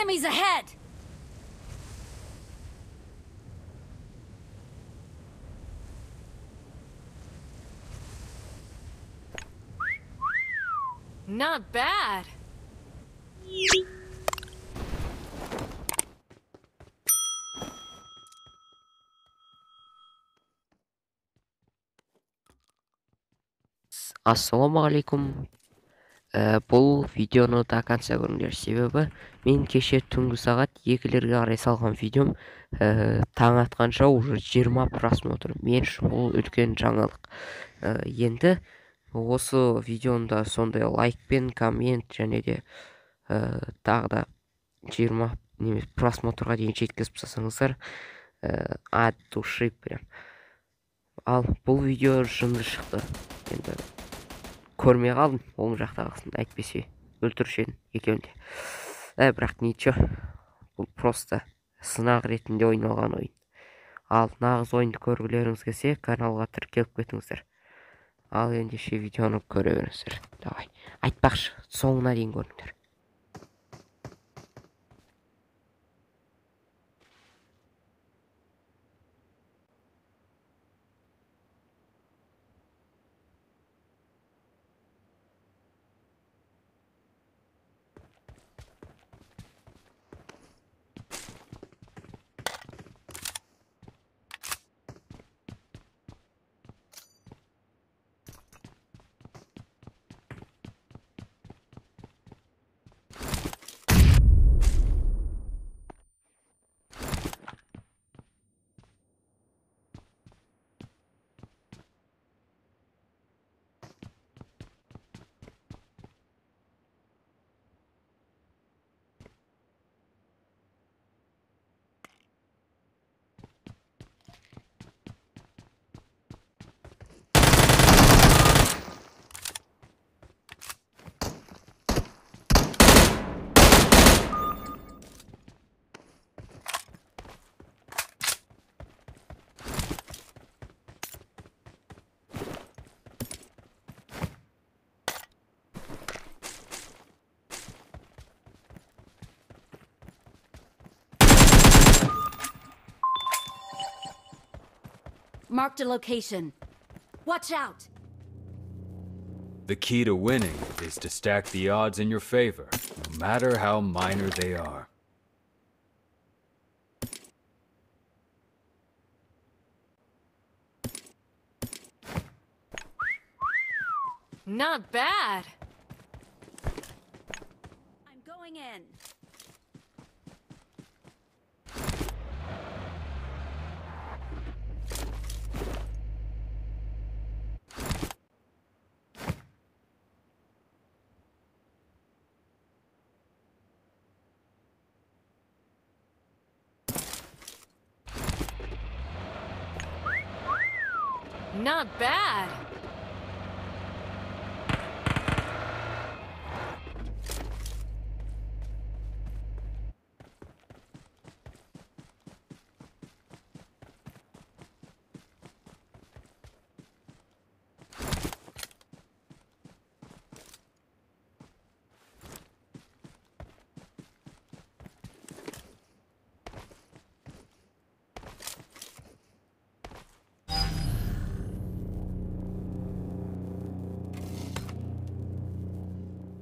Enemies ahead! Not bad. Ассалаумағалейкум. Бұл видеоны да қанша көріңдер, себебі мен кеше түнгі сағат 2-лерге қарай салған видеом таң атқанша уже 20 просмотр. Мен үшін бұл үлкен жаңалық. Енді осы видеода сондай лайкпен, коммент және де тағы да 20 просмотрға дейін жеткізіп тастасаңыздар, от души прям. Ал бұл видео жынды шықты. Енді көрмей қалдым, оң жақтағысын әйтпесе өлтіруші едім екеуінде. Бірақ ничего, бұл просто сынақ ретінде ойналған ойын. Ал нағыз ойынды көргілеріңіз келсе, каналға тіркеліп кетіңіздер. Ал ендеше видеоны көре беріңіздер. Давай, айтпақшы, соңына дейін көріңдер. Marked a location. Watch out! The key to winning is to stack the odds in your favor, no matter how minor they are. Not bad. I'm going in. Not bad.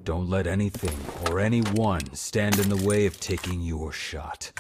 Don't let anything or anyone stand in the way of taking your shot.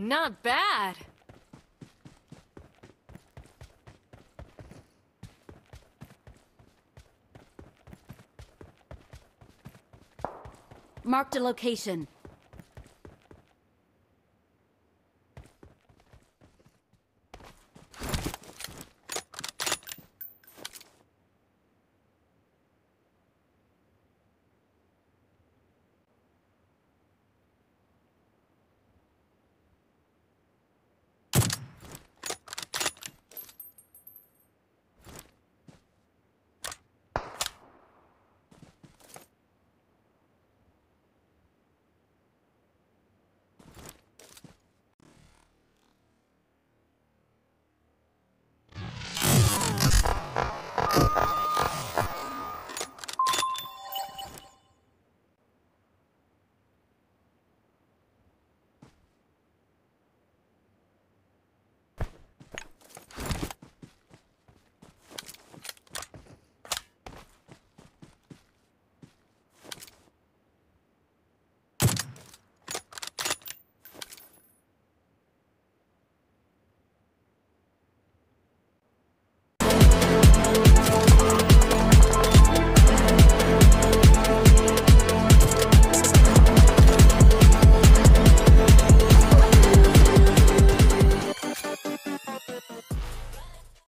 Not bad. Marked a location.